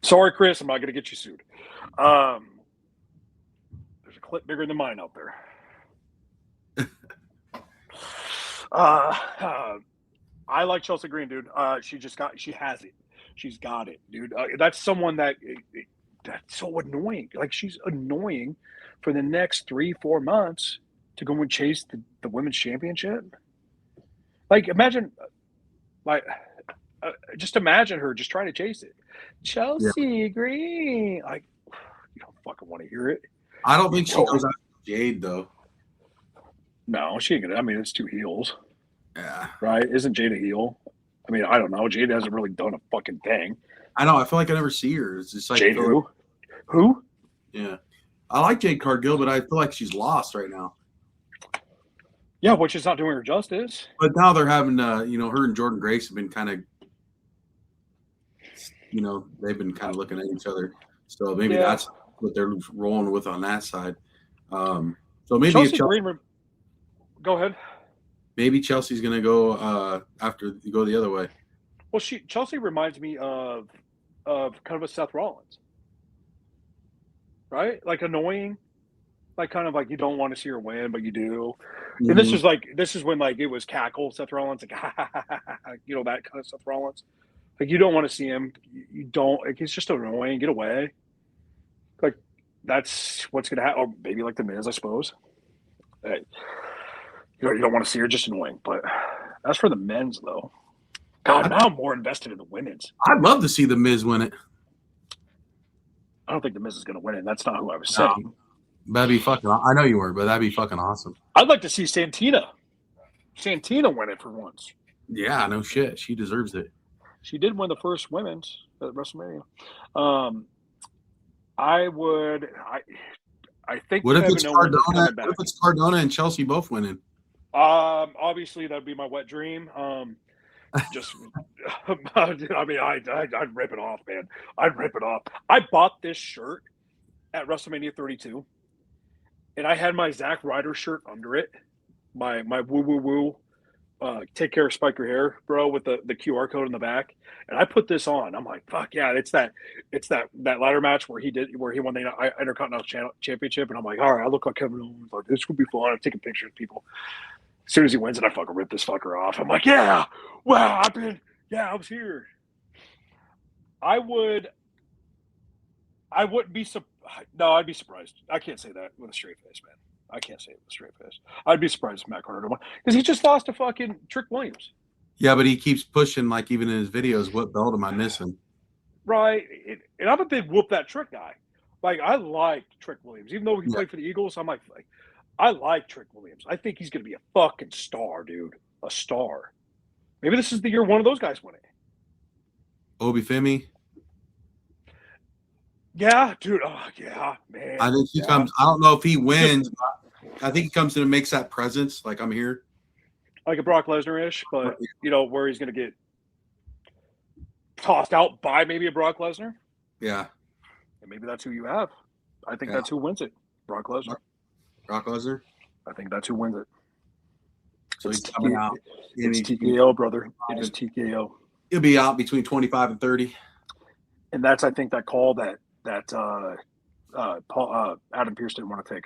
Sorry, Chris, I'm not gonna get you sued. There's a clip bigger than mine out there. I like Chelsea Green, dude. She has it. She's got it, dude. That's someone that's so annoying. Like, she's annoying for the next 3-4 months to go and chase the women's championship. Like, imagine, just imagine her just trying to chase it. Chelsea Green. Like, you don't fucking want to hear it. I don't think she goes after Jade, though. No, she ain't gonna. I mean, it's 2 heels. Yeah. Right? Isn't Jade a heel? I mean, I don't know. Jade hasn't really done a fucking thing. I know. I feel like I never see her. It's just like Jade who? Who? Yeah. I like Jade Cargill, but I feel like she's lost right now. Yeah, which is not doing her justice. But now they're having, her and Jordan Grace have been kind of, they've been kind of looking at each other. So maybe that's what they're rolling with on that side. So maybe Chelsea Green. Go ahead. Maybe Chelsea's going to go after you go the other way. Well, Chelsea reminds me of kind of a Seth Rollins, right? Like, annoying, like, kind of like you don't want to see her win, but you do. Mm-hmm. And this is when it was cackle Seth Rollins, like that kind of Seth Rollins. Like, you don't want to see him. You don't. Like, it's just annoying. Get away. Like, that's what's going to happen. Or maybe like the Miz, I suppose. Hey, you don't want to see her, just annoying. But as for the men's, though, God, now I'm more invested in the women's. I'd love to see the Miz win it. I don't think the Miz is going to win it. That's not who I was saying. That'd be fucking. I know you were, but that'd be fucking awesome. I'd like to see Santina win it for once. Yeah, no shit. She deserves it. She did win the first women's at WrestleMania. I think. What if it's Cardona? What if it's Cardona and Chelsea both winning? Obviously that'd be my wet dream. Just, I mean, I'd rip it off, man. I'd rip it off. I bought this shirt at WrestleMania 32, and I had my Zack Ryder shirt under it. My woo woo woo. Take care of Spike Your Hair, bro, with the QR code in the back. And I put this on. I'm like, fuck yeah, it's that ladder match where he won the Intercontinental Championship. And I'm like, all right, I look like Kevin Owens. Like, this would be fun. I'm taking pictures of people. As soon as he wins it, I fucking rip this fucker off. I'm like, yeah, wow, I was here. I wouldn't be surprised. No, I'd be surprised. I can't say that with a straight face, man. I can't say it with a straight face. I'd be surprised if Matt Carter won, because he just lost to fucking Trick Williams. Yeah, but he keeps pushing, like, even in his videos, what belt am I missing? right? And I'm a big whoop that Trick guy. Like, I like Trick Williams, even though he played for the Eagles. I'm like, I like Trick Williams. I think he's going to be a fucking star, dude. A star. Maybe this is the year one of those guys win it. Obi Femi. Yeah, dude. Oh, yeah, man. I think he comes. I don't know if he wins. I think he comes in and makes that presence. Like, I'm here. Like a Brock Lesnar-ish, but, where he's going to get tossed out by maybe a Brock Lesnar. Yeah. And maybe that's who you have. I think that's who wins it. Brock Lesnar. Brock Lesnar? I think that's who wins it. So he's coming out. It's TKO, brother. It is TKO. He'll be out between 25 and 30. And that's, I think, that call that Adam Pearce didn't want to take.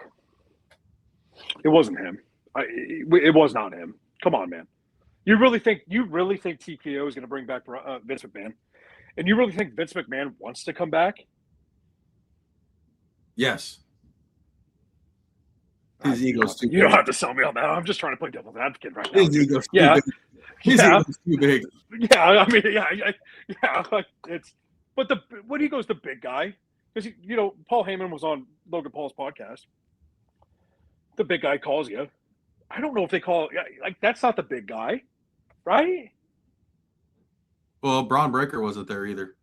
It wasn't him. It was not him. Come on, man. You really think TKO is going to bring back Vince McMahon? And you really think Vince McMahon wants to come back? Yes. His ego's too big. You don't have to sell me on that. I'm just trying to play devil's advocate right now. His ego's too big. His ego's too big. Yeah, I mean, yeah. But when he goes the big guy, because Paul Heyman was on Logan Paul's podcast. The big guy calls you. I don't know if they call that's not the big guy, right? Well, Braun Breaker wasn't there either.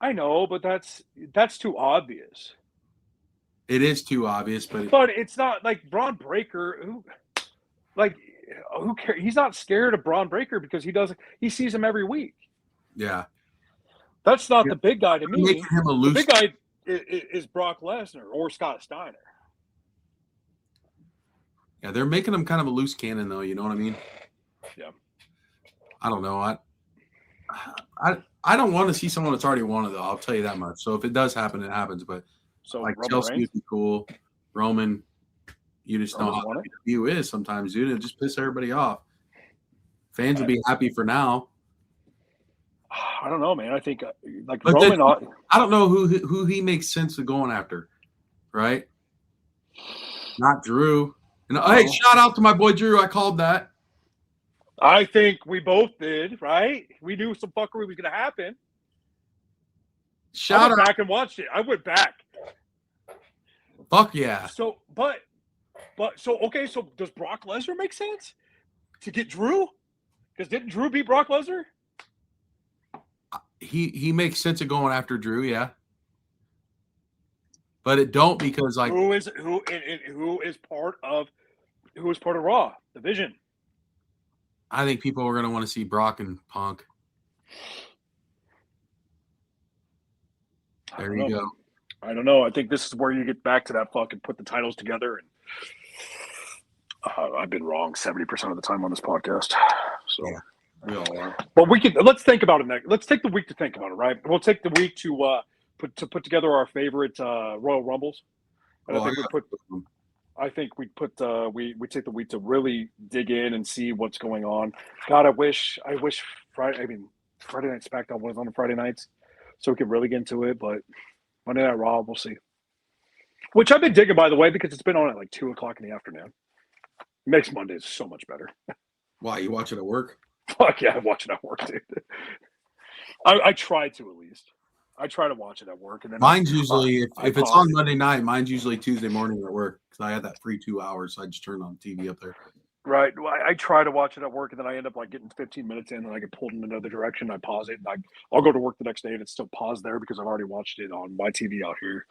I know, but that's too obvious. It is too obvious, but it's not like Braun Breaker. Who cares? He's not scared of Braun Breaker because he sees him every week. Yeah, that's not the big guy to me. Making him a loose. The big guy is Brock Lesnar or Scott Steiner. Yeah, they're making him kind of a loose cannon, though. You know what I mean? Yeah. I don't know. I don't want to see someone that's already won it, though. I'll tell you that much. So if it does happen, it happens. But like Chelsea would be cool. Roman, you just know how the view is sometimes, dude. It just piss everybody off. Fans would be happy for now. I don't know, man. I think but Roman. I don't know who he makes sense of going after, right? Not Drew. Hey, shout out to my boy Drew. I called that. I think we both did, right? We knew some fuckery was going to happen. I went back and watched it. I went back. Fuck yeah. So does Brock Lesnar make sense to get Drew? Because didn't Drew beat Brock Lesnar? He makes sense of going after Drew, yeah. But it don't because who is part of Raw division? I think people are going to want to see Brock and Punk. There you go. I don't know. I think this is where you get back to that fucking put the titles together. And I've been wrong 70% of the time on this podcast. So yeah, we all are. But let's think about it next. Let's take the week to think about it, right? We'll take the week to put together our favorite Royal Rumbles. And I think we take the week to really dig in and see what's going on. God, I wish Friday Night SmackDown was on the Friday nights so we could really get into it, but Monday Night Raw, we'll see. Which I've been digging, by the way, because it's been on at like 2:00 in the afternoon. It makes Mondays so much better. Why, you watch it at work? Fuck yeah, I watch it at work, dude. I try to at least. I try to watch it at work, and then mine's usually if it's on Monday night, mine's usually Tuesday morning at work because I had that free 2 hours. So I just turn on TV up there. Right. I try to watch it at work, and then I end up like getting 15 minutes in, and I get pulled in another direction. I pause it, and I'll go to work the next day, and it's still paused there because I've already watched it on my TV out here.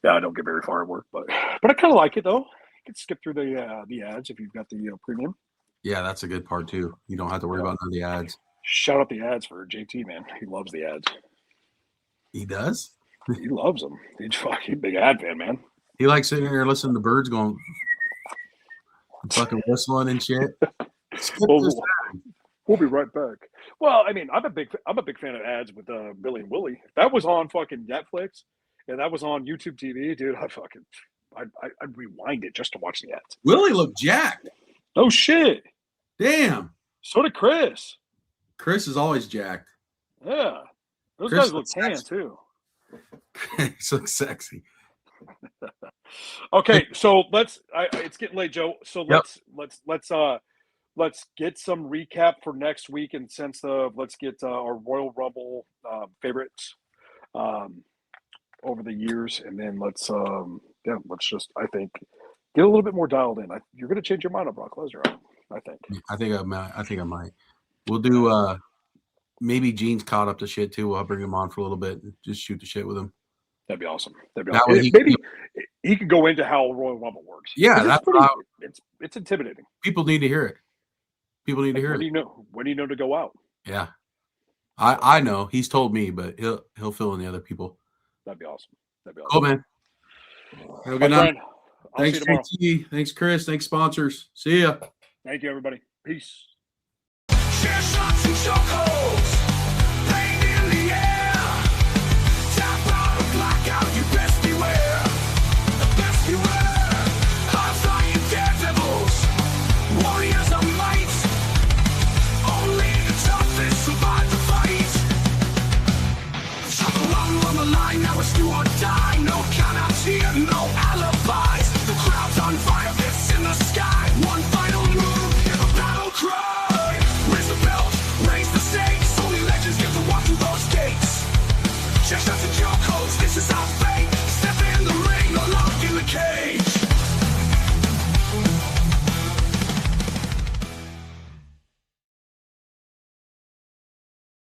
Yeah, I don't get very far at work, but I kind of like it though. You can skip through the ads if you've got the premium. Yeah, that's a good part too. You don't have to worry about none of the ads. Shout out the ads for JT, man. He loves the ads. He does? He loves them. He's fucking big ad fan, man. He likes sitting here listening to birds going fucking whistling and shit. We'll be right back. Well, I mean, I'm a big fan of ads with Billy and Willie. If that was on fucking Netflix and that was on YouTube TV, dude, I'd rewind it just to watch the ads. Willie looked jacked. Oh shit. Damn. So did Chris. Chris is always jacked. Yeah. Those Chris guys look tan too. Chris looks sexy. Okay, so it's getting late, Joe. So let's let's get some recap for next week in sense of let's get our Royal Rumble favorites over the years, and then let's just I think get a little bit more dialed in. You're going to change your mind on Brock Lesnar, I think. I think I might. We'll do maybe Gene's caught up to shit too. I'll bring him on for a little bit and just shoot the shit with him. That'd be awesome. Maybe he could go into how Royal Rumble works. Yeah, it's intimidating. People need to hear it. People need to hear it. When do you know to go out? Yeah, I know. He's told me, but he'll fill in the other people. That'd be awesome. Cool, man. Have a good night. Thanks, JT. Thanks, Chris. Thanks, sponsors. See ya. Thank you, everybody. Peace. Chair shots and chokeholds, pain in the air. Tap out or blackout, you best beware. The best beware. High-flying daredevils, warriors of might. Only the toughest survive the fight. Shot the run on the line, now it's do or die. No countouts here, no alibis. The crowd's on fire, fists in the sky. One final move, hear the battle cry. Raise the stakes, only legends get to walk through those gates. Chair shots and chokeholds, this is